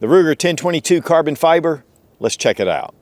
The Ruger 1022 carbon fiber, let's check it out.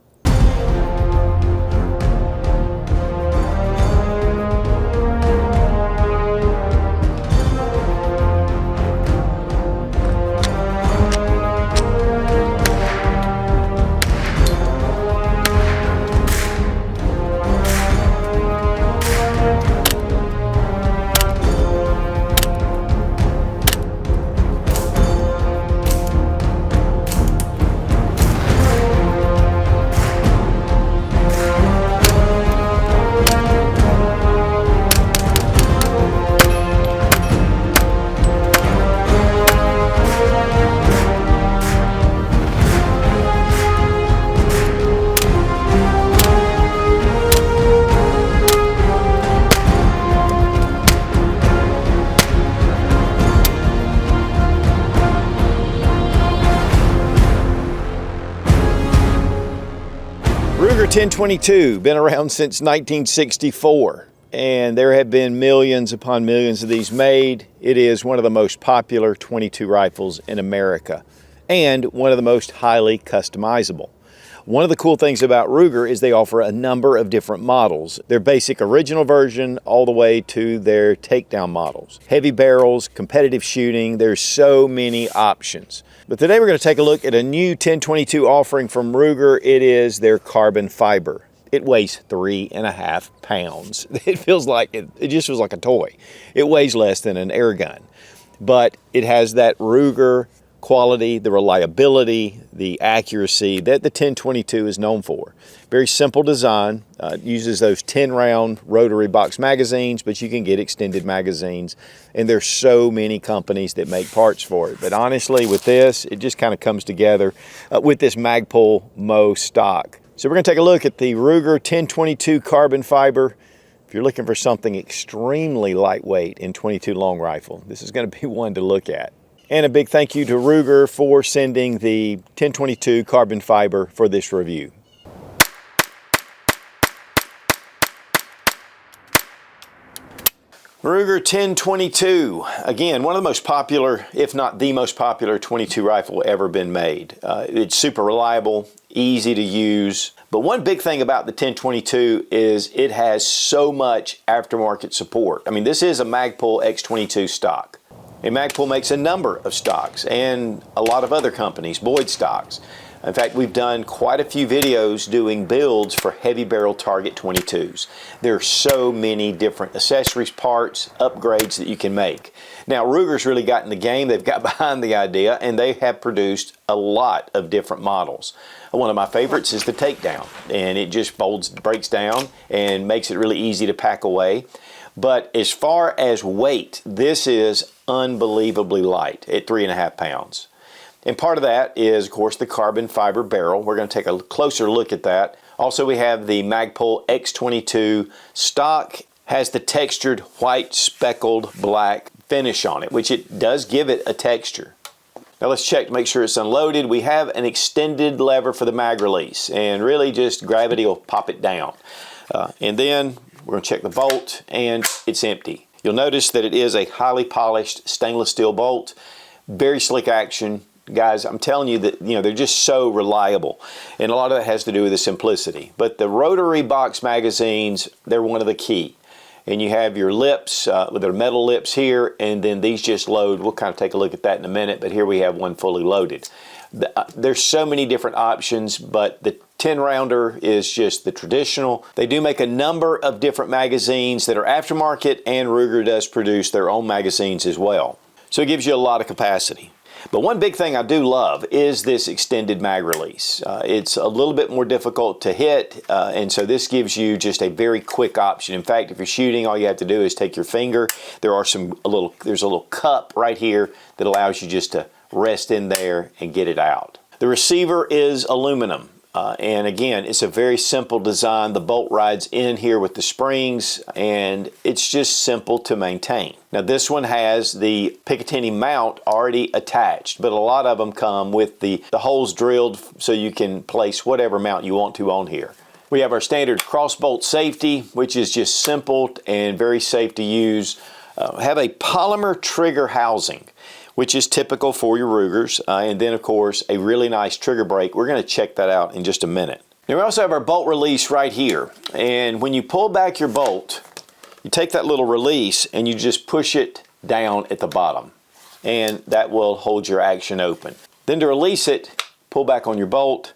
Ruger 1022, been around since 1964, and there have been millions upon millions of these made. It is one of the most popular .22 rifles in America, and one of the most highly customizable. One of the cool things about Ruger is they offer a number of different models. Their basic original version all the way to their takedown models. Heavy barrels, competitive shooting, there's so many options. But today we're going to take a look at a new 1022 offering from Ruger. It is their carbon fiber. It weighs 3.5 pounds. It just feels like a toy. It weighs less than an air gun. But it has that Ruger quality, the reliability, the accuracy that the 1022 is known for. Very simple design, uses those 10-round rotary box magazines, but you can get extended magazines, and there's so many companies that make parts for it. But honestly, with this, it just kind of comes together with this Magpul MOE stock. So we're going to take a look at the Ruger 1022 carbon fiber. If you're looking for something extremely lightweight in .22 long rifle, this is going to be one to look at. And a big thank you to Ruger for sending the 1022 carbon fiber for this review. Ruger 1022, again, one of the most popular, if not the most popular .22 rifle ever been made. It's super reliable, easy to use. But one big thing about the 1022 is it has so much aftermarket support. I mean, this is a Magpul X-22 stock. And Magpul makes a number of stocks, and a lot of other companies, Boyd stocks. In fact, we've done quite a few videos doing builds for heavy barrel target .22s. There are so many different accessories, parts, upgrades that you can make. Now, Ruger's really got in the game. They've got behind the idea, and they have produced a lot of different models. One of my favorites is the takedown, and it just breaks down and makes it really easy to pack away. But as far as weight, this is unbelievably light at 3.5 pounds. And part of that is, of course, the carbon fiber barrel. We're going to take a closer look at that. Also, we have the Magpul X-22 stock. Has the textured white speckled black finish on it, which it does give it a texture. Now let's check to make sure it's unloaded. We have an extended lever for the mag release, and really just gravity will pop it down. And then we're going to check the bolt, and it's empty. You'll notice that it is a highly polished stainless steel bolt. Very slick action. Guys, I'm telling you that, they're just so reliable. And a lot of that has to do with the simplicity. But the rotary box magazines, they're one of the key. And you have your lips, with their metal lips here, and then these just load. We'll kind of take a look at that in a minute, but here we have one fully loaded. There's so many different options, but the 10-rounder is just the traditional. They do make a number of different magazines that are aftermarket, and Ruger does produce their own magazines as well. So it gives you a lot of capacity. But one big thing I do love is this extended mag release. It's a little bit more difficult to hit, and so this gives you just a very quick option. In fact, if you're shooting, all you have to do is take your finger. There's a little cup right here that allows you just to rest in there and get it out. The receiver is aluminum. And again, it's a very simple design. The bolt rides in here with the springs, and it's just simple to maintain. Now this one has the Picatinny mount already attached, but a lot of them come with the holes drilled so you can place whatever mount you want to on here. We have our standard crossbolt safety, which is just simple and very safe to use. Have a polymer trigger housing, which is typical for your Rugers, and then of course a really nice trigger brake. We're going to check that out in just a minute. Now we also have our bolt release right here, and when you pull back your bolt, you take that little release and you just push it down at the bottom, and that will hold your action open. Then to release it, pull back on your bolt,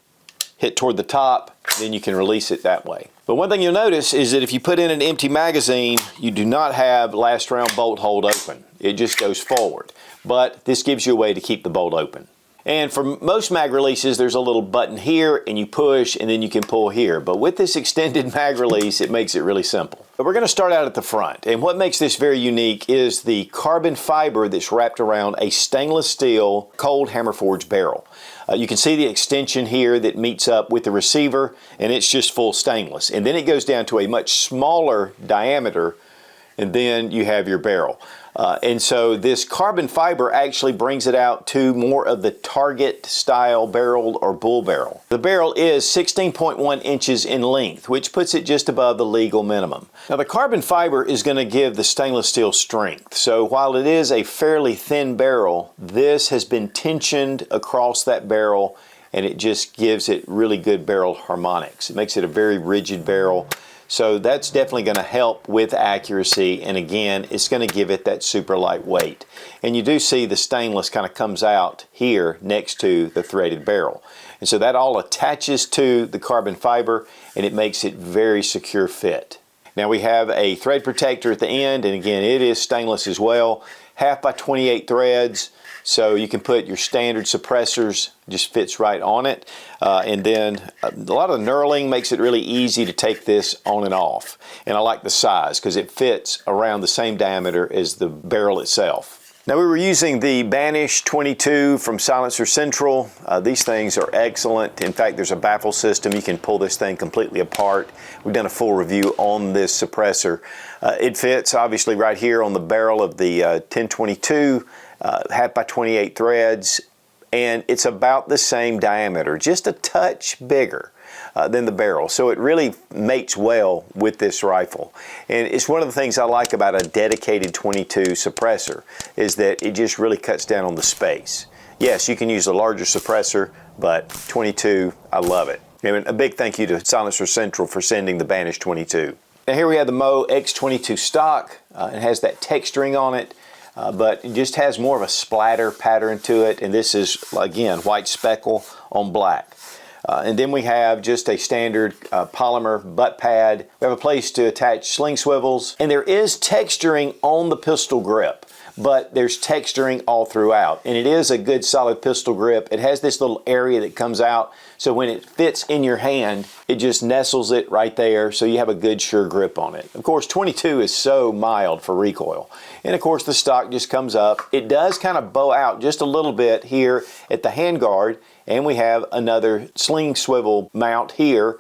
hit toward the top, then you can release it that way. But one thing you'll notice is that if you put in an empty magazine, you do not have last round bolt hold open. It just goes forward. But this gives you a way to keep the bolt open. And for most mag releases, there's a little button here, and you push, and then you can pull here. But with this extended mag release, it makes it really simple. But we're going to start out at the front. And what makes this very unique is the carbon fiber that's wrapped around a stainless steel cold hammer forged barrel. You can see the extension here that meets up with the receiver, and it's just full stainless. And then it goes down to a much smaller diameter, and then you have your barrel. And so this carbon fiber actually brings it out to more of the target style barrel or bull barrel. The barrel is 16.1 inches in length, which puts it just above the legal minimum. Now the carbon fiber is going to give the stainless steel strength. So while it is a fairly thin barrel, this has been tensioned across that barrel, and it just gives it really good barrel harmonics. It makes it a very rigid barrel. So that's definitely going to help with accuracy, and again, it's going to give it that super light weight. And you do see the stainless kind of comes out here next to the threaded barrel. And so that all attaches to the carbon fiber, and it makes it very secure fit. Now we have a thread protector at the end, and again, it is stainless as well. 1/2 by 28 threads. So you can put your standard suppressors, just fits right on it. And then a lot of the knurling makes it really easy to take this on and off. And I like the size because it fits around the same diameter as the barrel itself. Now we were using the Banish 22 from Silencer Central. These things are excellent. In fact, there's a baffle system. You can pull this thing completely apart. We've done a full review on this suppressor. It fits obviously right here on the barrel of the 1022. 1/2 by 28 threads, and it's about the same diameter, just a touch bigger than the barrel. So it really mates well with this rifle. And it's one of the things I like about a dedicated 22 suppressor is that it just really cuts down on the space. Yes, you can use a larger suppressor, but 22, I love it. And a big thank you to Silencer Central for sending the Banish 22. Now here we have the MOE X-22 Stock. It has that texturing on it. But it just has more of a splatter pattern to it, and this is again white speckle on black. And then we have just a standard polymer butt pad. We have a place to attach sling swivels, and there is texturing on the pistol grip, but there's texturing all throughout, and it is a good solid pistol grip. It has this little area that comes out, so when it fits in your hand, it just nestles it right there, so you have a good sure grip on it. Of course, 22 is so mild for recoil. And of course, the stock just comes up. It does kind of bow out just a little bit here at the handguard, and we have another sling swivel mount here,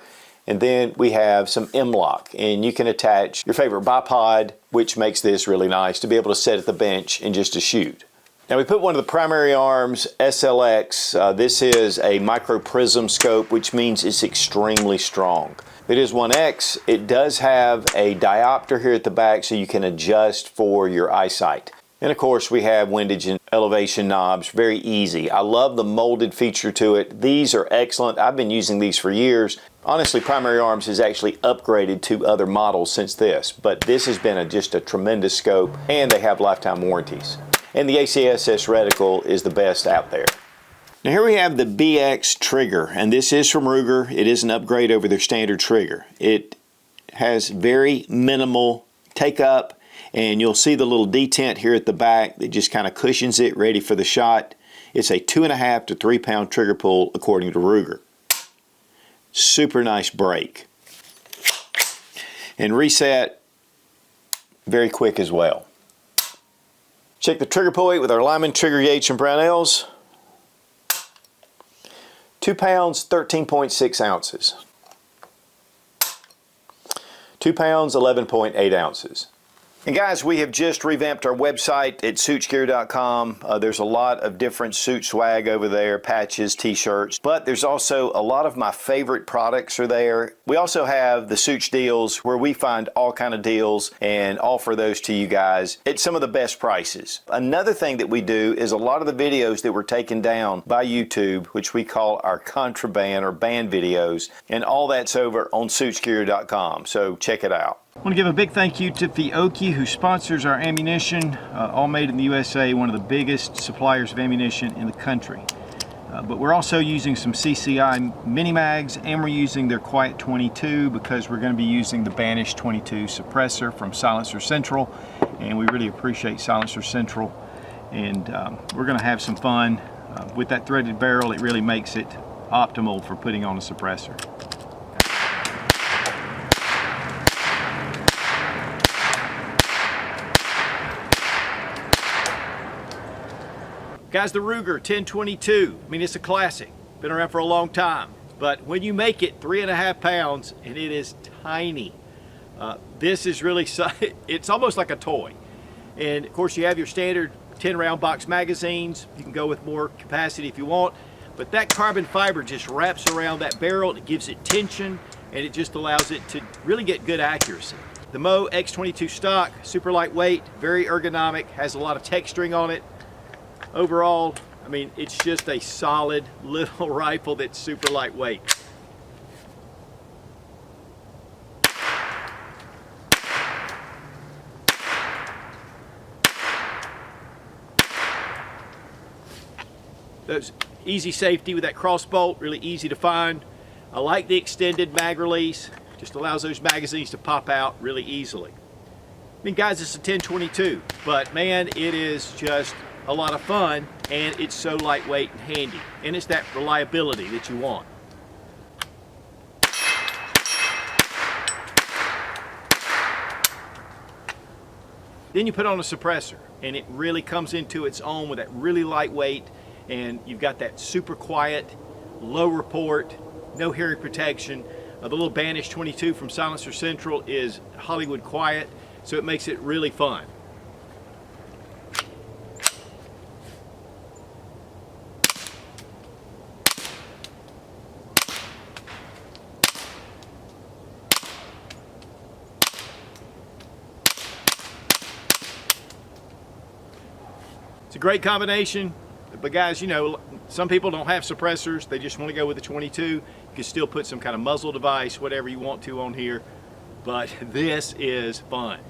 and then we have some M-lock, and you can attach your favorite bipod, which makes this really nice to be able to set at the bench and just to shoot. Now we put one of the primary arms, SLX. This is a micro prism scope, which means it's extremely strong. It is 1X. It does have a diopter here at the back so you can adjust for your eyesight. And of course we have windage and elevation knobs, very easy. I love the molded feature to it. These are excellent. I've been using these for years. Honestly, Primary Arms has actually upgraded to other models since this, but this has been just a tremendous scope, and they have lifetime warranties. And the ACSS reticle is the best out there. Now here we have the BX trigger, and this is from Ruger. It is an upgrade over their standard trigger. It has very minimal take up, and you'll see the little detent here at the back that just kind of cushions it ready for the shot. It's a 2.5 to 3 pound trigger pull according to Ruger. Super nice break. And reset very quick as well. Check the trigger pull weight with our Lyman trigger gauge from Brownells. 2 pounds, 13.6 ounces. 2 pounds, 11.8 ounces. And guys, we have just revamped our website at suitsgear.com. There's a lot of different suit swag over there, patches, t-shirts, but there's also a lot of my favorite products are there. We also have the Suits deals where we find all kind of deals and offer those to you guys at some of the best prices. Another thing that we do is a lot of the videos that were taken down by YouTube, which we call our contraband or banned videos, and all that's over on suitsgear.com, so check it out. I want to give a big thank you to Fiocchi, who sponsors our ammunition, all made in the USA, one of the biggest suppliers of ammunition in the country. But we're also using some CCI mini mags, and we're using their Quiet 22 because we're going to be using the Banish 22 suppressor from Silencer Central, and we really appreciate Silencer Central. And we're going to have some fun with that threaded barrel. It really makes it optimal for putting on a suppressor. Guys, the Ruger 1022, I mean, it's a classic. Been around for a long time. But when you make it 3.5 pounds, and it is tiny, this is really, it's almost like a toy. And of course, you have your standard 10 round box magazines. You can go with more capacity if you want. But that carbon fiber just wraps around that barrel. It gives it tension, and it just allows it to really get good accuracy. The MOE X-22 Stock, super lightweight, very ergonomic, has a lot of texturing on it. Overall, I mean, it's just a solid little rifle that's super lightweight. Those easy safety with that cross bolt, really easy to find. I like the extended mag release, just allows those magazines to pop out really easily. I mean, guys, it's a 1022, but man, it is just a lot of fun, and it's so lightweight and handy, and it's that reliability that you want. Then you put on a suppressor, and it really comes into its own with that really lightweight, and you've got that super quiet, low report, no hearing protection. The little Banish 22 from Silencer Central is Hollywood quiet, so it makes it really fun. It's a great combination, but guys, you know, some people don't have suppressors. They just want to go with the 22. You can still put some kind of muzzle device, whatever you want to on here, but this is fun.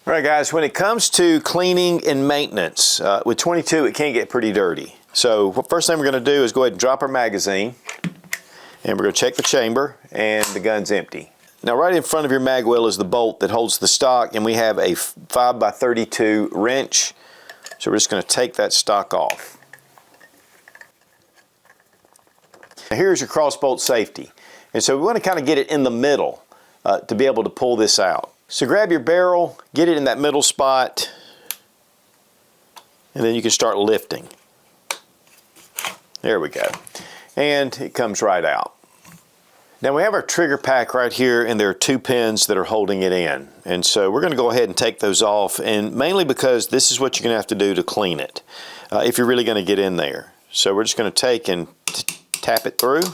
All right, guys, when it comes to cleaning and maintenance, with 22, it can get pretty dirty. So first thing we're going to do is go ahead and drop our magazine, and we're going to check the chamber, and the gun's empty. Now, right in front of your mag well is the bolt that holds the stock, and we have a 5x32 wrench. So we're just going to take that stock off. Now, here's your cross bolt safety. And so we want to kind of get it in the middle to be able to pull this out. So grab your barrel, get it in that middle spot, and then you can start lifting. There we go. And it comes right out. Now we have our trigger pack right here, and there are 2 pins that are holding it in. And so we're going to go ahead and take those off, and mainly because this is what you're going to have to do to clean it if you're really going to get in there. So we're just going to take and tap it through.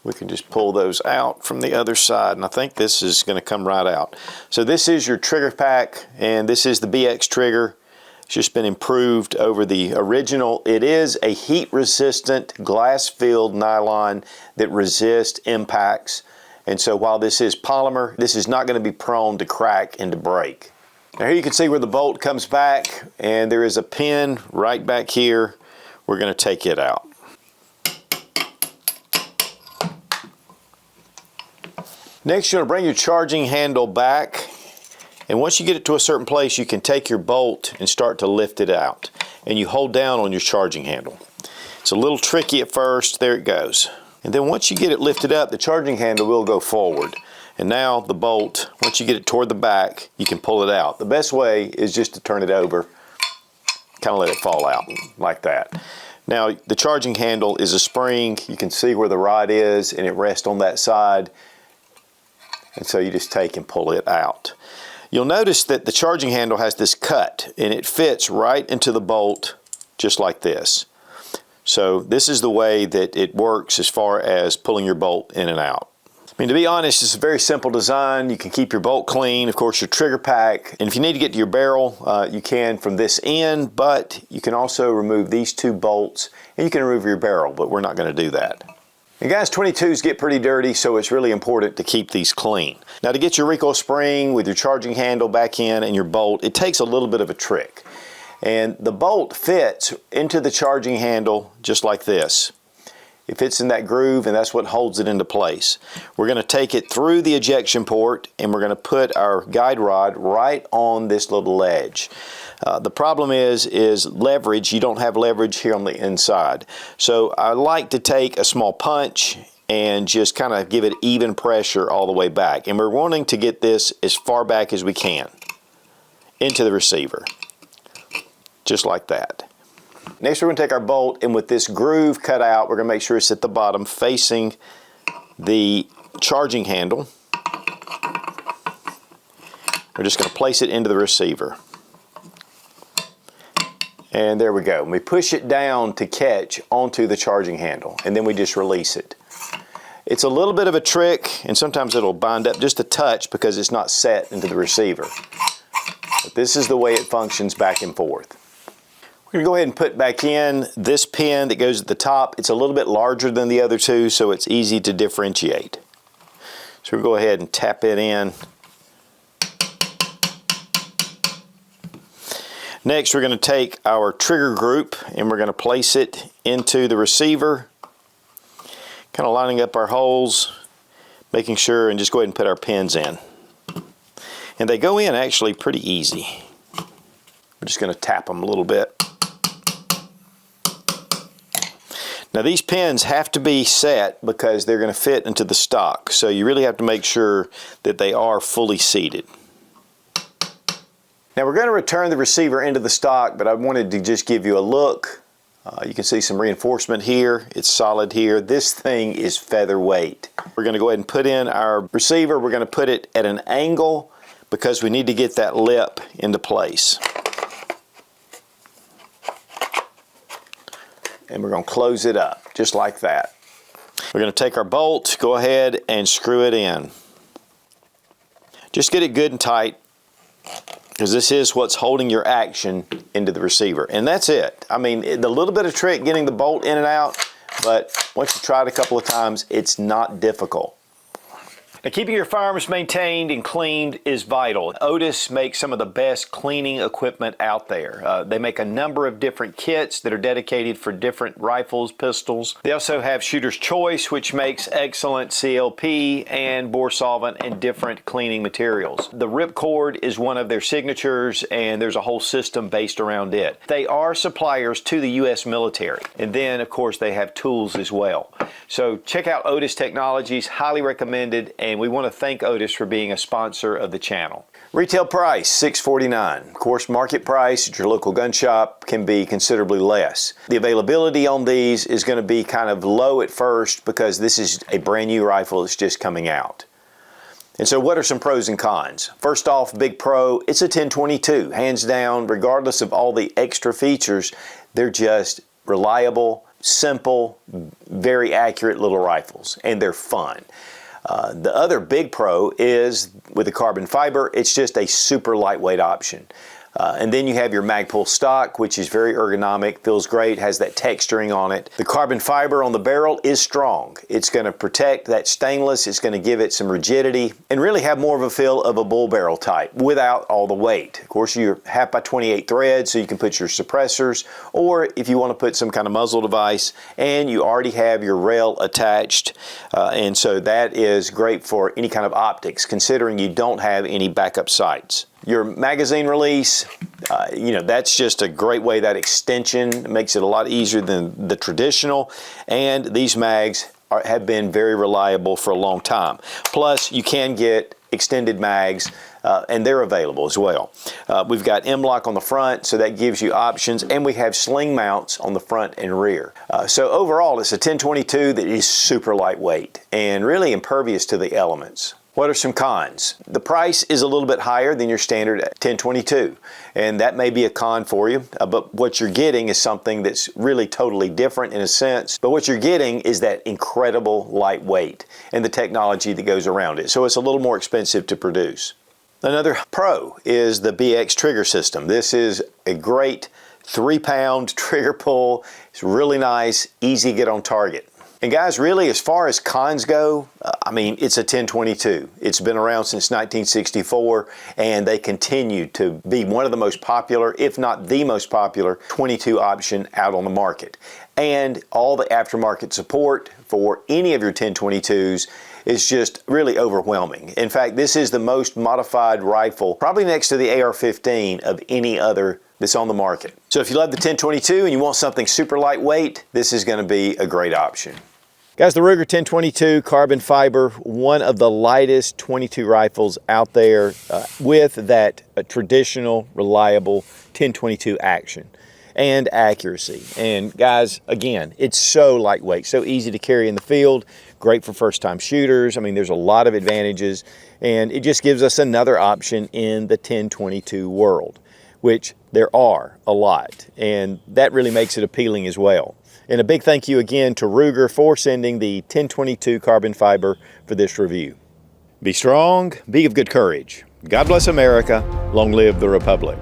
We can just pull those out from the other side, and I think this is going to come right out. So this is your trigger pack, and this is the BX trigger. It's just been improved over the original. It is a heat-resistant, glass-filled nylon that resists impacts. And so while this is polymer, this is not going to be prone to crack and to break. Now here you can see where the bolt comes back, and there is a pin right back here. We're going to take it out. Next, you're going to bring your charging handle back, And once you get it to a certain place, you can take your bolt and start to lift it out. And you hold down on your charging handle. It's a little tricky at first. There it goes. And then once you get it lifted up, the charging handle will go forward. And now the bolt, once you get it toward the back, you can pull it out. The best way is just to turn it over, kind of let it fall out like that. Now the charging handle is a spring. You can see where the rod is and it rests on that side. And so you just take and pull it out. You'll notice that the charging handle has this cut and it fits right into the bolt just like this. So this is the way that it works as far as pulling your bolt in and out. I mean, to be honest, it's a very simple design. You can keep your bolt clean, of course, your trigger pack. And if you need to get to your barrel, you can from this end, but you can also remove these two bolts and you can remove your barrel, but we're not going to do that. And guys, 22s get pretty dirty, so it's really important to keep these clean. Now to get your recoil spring with your charging handle back in and your bolt, it takes a little bit of a trick. And the bolt fits into the charging handle just like this. It fits in that groove and that's what holds it into place. We're going to take it through the ejection port and we're going to put our guide rod right on this little ledge. The problem is leverage. You don't have leverage here on the inside. So I like to take a small punch and just kind of give it even pressure all the way back. And we're wanting to get this as far back as we can into the receiver. Just like that. Next we're going to take our bolt and with this groove cut out, we're going to make sure it's at the bottom facing the charging handle. We're just going to place it into the receiver. And there we go. We push it down to catch onto the charging handle and then we just release it. It's a little bit of a trick and sometimes it'll bind up just a touch because it's not set into the receiver. But this is the way it functions back and forth. We're going to go ahead and put back in this pin that goes at the top. It's a little bit larger than the other two, so it's easy to differentiate. So we'll go ahead and tap it in. Next, we're going to take our trigger group and we're going to place it into the receiver, kind of lining up our holes, making sure, and just go ahead and put our pins in. And they go in actually pretty easy. We're just going to tap them a little bit. Now these pins have to be set because they're going to fit into the stock, so you really have to make sure that they are fully seated. Now we're going to return the receiver into the stock, but I wanted to just give you a look. You can see some reinforcement here. It's solid here. This thing is featherweight. We're going to go ahead and put in our receiver. We're going to put it at an angle because we need to get that lip into place. And we're going to close it up just like that. We're going to take our bolt, go ahead and screw it in. Just get it good and tight because this is what's holding your action into the receiver. And that's it. I mean, the little bit of trick getting the bolt in and out, but once you try it a couple of times, it's not difficult. Now, keeping your firearms maintained and cleaned is vital. Otis makes some of the best cleaning equipment out there. They make a number of different kits that are dedicated for different rifles, pistols. They also have Shooter's Choice, which makes excellent CLP and bore solvent and different cleaning materials. The Ripcord is one of their signatures, and there's a whole system based around it. They are suppliers to the U.S. military, and then, of course, they have tools as well. So check out Otis Technologies, highly recommended, and we want to thank Otis for being a sponsor of the channel. Retail price, $649. Of course, market price at your local gun shop can be considerably less. The availability on these is going to be kind of low at first because this is a brand new rifle that's just coming out. And so what are some pros and cons? First off, big pro, it's a 1022. Hands down, regardless of all the extra features, they're just reliable, simple, very accurate little rifles, and they're fun. The other big pro is with the carbon fiber, it's just a super lightweight option. And then you have your Magpul stock, which is very ergonomic, feels great, has that texturing on it. The carbon fiber on the barrel is strong. It's going to protect that stainless, it's going to give it some rigidity, and really have more of a feel of a bull barrel type without all the weight. Of course, you're 1/2 x 28 threads, so you can put your suppressors, or if you want to put some kind of muzzle device, and you already have your rail attached, and so that is great for any kind of optics, considering you don't have any backup sights. Your magazine release, you know, that's just a great way. That extension makes it a lot easier than the traditional, and these mags have been very reliable for a long time. Plus, you can get extended mags, and they're available as well. We've got M-LOK on the front, so that gives you options, and we have sling mounts on the front and rear. So overall, it's a 1022 that is super lightweight and really impervious to the elements. What are some cons? The price is a little bit higher than your standard 1022, and that may be a con for you, but what you're getting is something that's really totally different in a sense, but what you're getting is that incredible lightweight and the technology that goes around it, so it's a little more expensive to produce. Another pro is the BX trigger system. This is a great 3-pound trigger pull. It's really nice, easy to get on target. And guys, really, as far as cons go, I mean, it's a 1022. It's been around since 1964, and they continue to be one of the most popular, if not the most popular, 22 option out on the market. And all the aftermarket support for any of your 1022s is just really overwhelming. In fact, this is the most modified rifle, probably next to the AR-15, of any other that's on the market. So if you love the 1022 and you want something super lightweight, this is going to be a great option. Guys, the Ruger 1022 carbon fiber, one of the lightest 22 rifles out there with that traditional, reliable 1022 action and accuracy. And guys, again, it's so lightweight, so easy to carry in the field, great for first-time shooters. I mean, there's a lot of advantages, and it just gives us another option in the 1022 world, which there are a lot, and that really makes it appealing as well. And a big thank you again to Ruger for sending the 1022 carbon fiber for this review. Be strong, be of good courage. God bless America. Long live the Republic.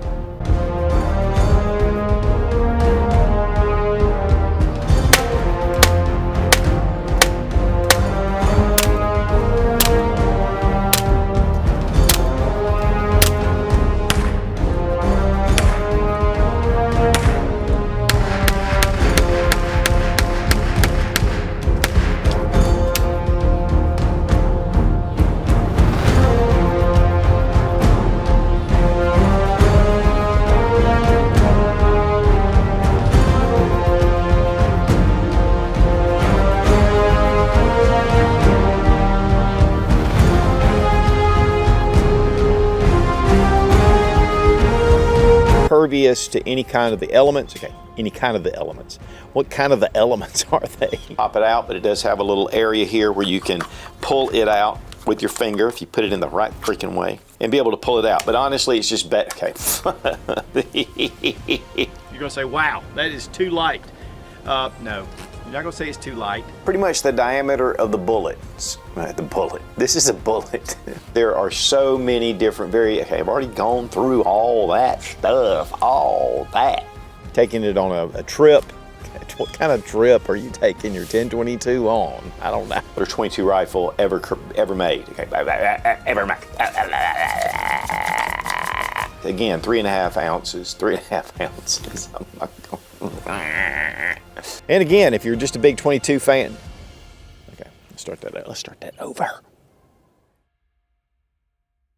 Impervious to any kind of the elements. Okay, any kind of the elements. What kind of the elements are they? Pop it out, but it does have a little area here where you can pull it out with your finger if you put it in the right freaking way and be able to pull it out. But honestly, it's just better. Okay. You're gonna say, wow, that is too light. No. You're not gonna say it's too light. Pretty much the diameter of the bullet. The bullet. This is a bullet. There are so many different okay, I've already gone through all that stuff, all that. Taking it on a trip. What kind of trip are you taking your 1022 on? I don't know. Or 22 rifle ever made. Okay, ever made. Again, 3.5 ounces. 3.5 ounces. And again, if you're just a big 22 fan, okay, let's start that over.